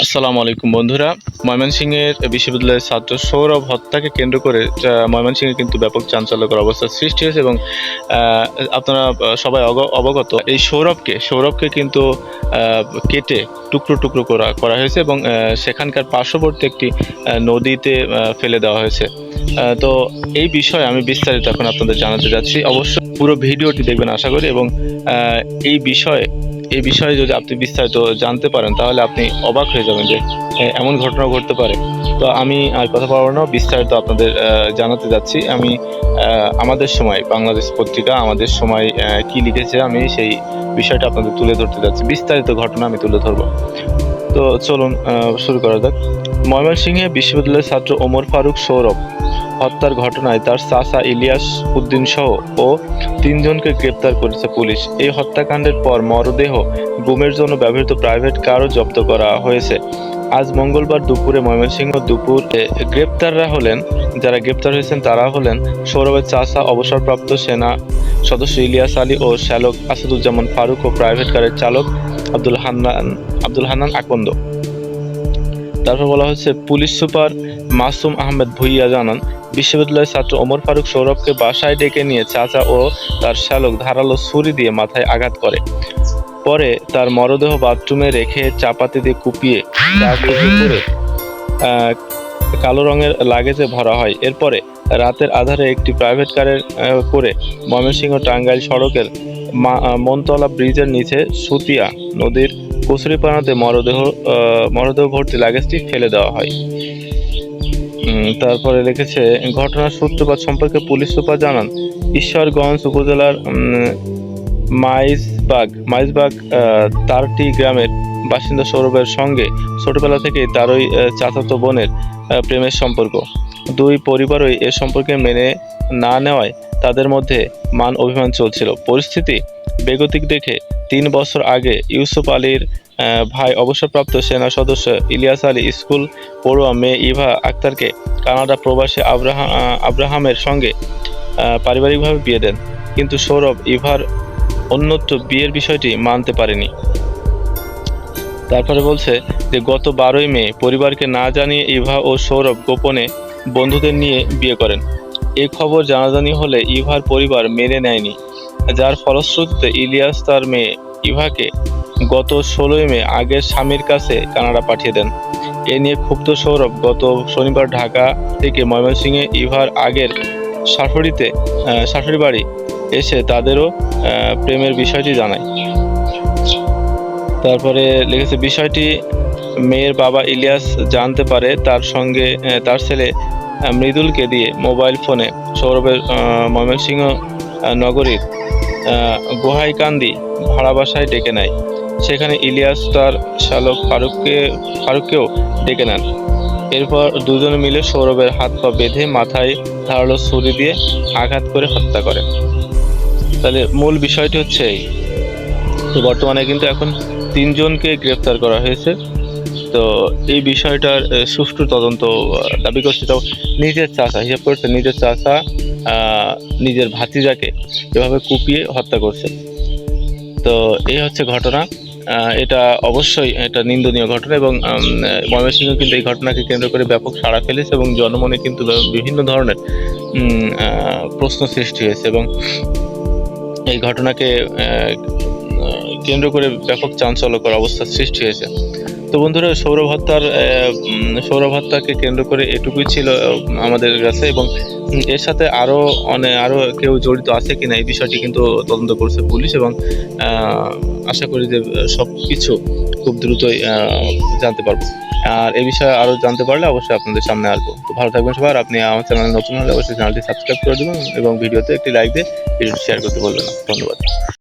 আসসালামু আলাইকুম বন্ধুরা। ময়মনসিংহের বিশ্ববিদ্যালয়ের ছাত্র সৌরভ হত্যাকে কেন্দ্র করে ময়মনসিংহে কিন্তু ব্যাপক চাঞ্চল্যকর অবস্থার সৃষ্টি হয়েছে এবং আপনারা সবাই অবগত এই সৌরভকে কিন্তু কেটে টুকরো টুকরো করা হয়েছে এবং সেখানকার পার্শ্ববর্তী একটি নদীতে ফেলে দেওয়া হয়েছে। তো এই বিষয়ে আমি বিস্তারিত এখন আপনাদের জানাতে যাচ্ছি। অবশ্যই পুরো ভিডিওটি দেখবেন আশা করি এবং এই বিষয়ে যদি আপনি বিস্তারিত জানতে পারেন তাহলে আপনি অবাক হয়ে যাবেন যে এমন ঘটনা ঘটতে পারে। তো আমি আর কথা বলবো না, বিস্তারিত আপনাদের জানাতে যাচ্ছি। আমি আমাদের সময় বাংলাদেশ পত্রিকা আমাদের সময় কি লিখেছে আমি সেই বিষয়টা আপনাদের তুলে ধরতে যাচ্ছি। বিস্তারিত ঘটনা আমি তুলে ধরবো। তো চলুন শুরু করা যাক। ময়মনসিংহে বিশ্ববিদ্যালয়ের ছাত্র ওমর ফারুক সৌরভ হত্যার ঘটনায় তার চাচা ইলিয়াস উদ্দিন সহ ও 3 জনকে গ্রেপ্তার করেছে পুলিশ। এই হত্যাকাণ্ডের পর মরদেহ গুমের জন্য ব্যবহৃত প্রাইভেট কারও জব্দ করা হয়েছে। আজ মঙ্গলবার দুপুরে ময়মনসিংহ যারা গ্রেপ্তার হয়েছেন তারা হলেন সৌরভের চাচা অবসরপ্রাপ্ত সেনা সদস্য ইলিয়াস আলী ও শ্যালক আসাদুজ্জামান ফারুক ও প্রাইভেট কারের চালক আব্দুল হান্নান আকন্দ। তারপর বলা হচ্ছে, পুলিশ সুপার মাসুম আহমেদ ভুইয়া জানান, বিশ্ববিদ্যালয়ের ছাত্র ওমর ফারুক সৌরভকে বাসায় ডেকে নিয়ে চাচা ও তার শ্যালক ধারালো ছুরি দিয়ে মাথায় আঘাত করে। পরে তার মরদেহ বাথরুমে রেখে চাপাতি দিয়ে কুপিয়ে করে কালো রঙের লাগেজে ভরা হয়। এরপরে রাতের আধারে একটি প্রাইভেট কারে করে ময়মনসিংহ টাঙ্গাইল সড়কের মনতলা ব্রিজের নিচে সুতিয়া নদীর কচুরিপানাতে মরদেহ ভর্তি লাগেজটি ফেলে দেওয়া হয়। তারপরে লিখেছে, ঘটনার সূত্রপাত সম্পর্কে পুলিশ সুপার জানান, ঈশ্বরগঞ্জ উপজেলার মাইজবাগ তারটি গ্রামের বাসিন্দা সৌরভের সঙ্গে ছোটবেলা থেকেই তারই চাচাতো বোনের প্রেমের সম্পর্ক। দুই পরিবারই এ সম্পর্কে মেনে না নেওয়ায় তাদের মধ্যে মান অভিমান চলছিল। পরিস্থিতি বেগতিক দেখে 3 বছর আগে ইউসুফ আলীর ভাই অবসরপ্রাপ্ত সেনা সদস্য ইলিয়াস আলী স্কুল পড়ুয়া মেয়ে ইভা আক্তারকে কানাডা প্রবাসী আব্রাহামের সঙ্গে পারিবারিকভাবে বিয়ে দেন। কিন্তু সৌরভ ইভার অন্যত্র বিয়ের বিষয়টি মানতে পারেনি। তারপরে বলছে যে গত 12ই মে পরিবারকে না জানিয়ে ইভা ও সৌরভ গোপনে বন্ধুদের নিয়ে বিয়ে করেন। এই খবর জানাজানি হলে ইভার পরিবার মেনে নেয়নি, যার ফলশ্রুতিতে ইলিয়াস তার মেয়ে ইভাকে গত 16ই মে আগের স্বামীর কাছে কানাডা পাঠিয়ে দেন। এ নিয়ে ক্ষুব্ধ সৌরভ গত শনিবার ঢাকা থেকে ময়মনসিংহে ইভার আগের শাশুড়ি বাড়ি এসে তাদেরও প্রেমের বিষয়টি জানায়। তারপরে লিখেছে, বিষয়টি মেয়ের বাবা ইলিয়াস জানতে পারে তার ছেলে মৃদুলকে দিয়ে মোবাইল ফোনে সৌরভের ময়মনসিংহ নগরীর গোহাইকান্দি ভাড়া বাসায় ডেকে নেয়। সেখানে ইলিয়াস তার শ্যালক ফারুককেও ডেকে নেন। এরপর দুজনে মিলে সৌরভের হাত পা বেঁধে মাথায় ধারালো ছুরি দিয়ে আঘাত করে হত্যা করে। তাহলে মূল বিষয়টি হচ্ছে এই। তো বর্তমানে কিন্তু এখন 3 জনকে গ্রেফতার করা হয়েছে। তো এই বিষয়টার সুষ্ঠু তদন্ত দাবি করছে। তো নিজের চাচা নিজের ভাতিজাকে এভাবে কুপিয়ে হত্যা করছে। তো এই হচ্ছে ঘটনা। এটা অবশ্যই এটা নিন্দনীয় ঘটনা এবং ময়মনসিংহ কিন্তু এই ঘটনাকে কেন্দ্র করে ব্যাপক সাড়া ফেলেছে এবং জনমনে কিন্তু বিভিন্ন ধরনের প্রশ্ন সৃষ্টি হয়েছে এবং এই ঘটনাকে কেন্দ্র করে ব্যাপক চাঞ্চল্যকর অবস্থার সৃষ্টি হয়েছে। তো বন্ধুরা, সৌরভ হত্যাকে কেন্দ্র করে এটুকুই ছিল আমাদের কাছে এবং এর সাথে আরো কেউ জড়িত আছে কিনা এই বিষয়টি কিন্তু তদন্ত করছে পুলিশ এবং আশা করি যে সবকিছু খুব দ্রুতই জানতে পারবো। আর এই বিষয়ে আরো জানতে পারলে অবশ্যই আপনাদের সামনে আসবো। তো ভালো থাকবেন সবাই। আর আপনি আমার চ্যানেলে নতুন হলে অবশ্যই চ্যানেলটি সাবস্ক্রাইব করে দেবেন এবং ভিডিওতে একটি লাইক দিয়ে ভিডিওটি শেয়ার করতে বলবেন না। ধন্যবাদ।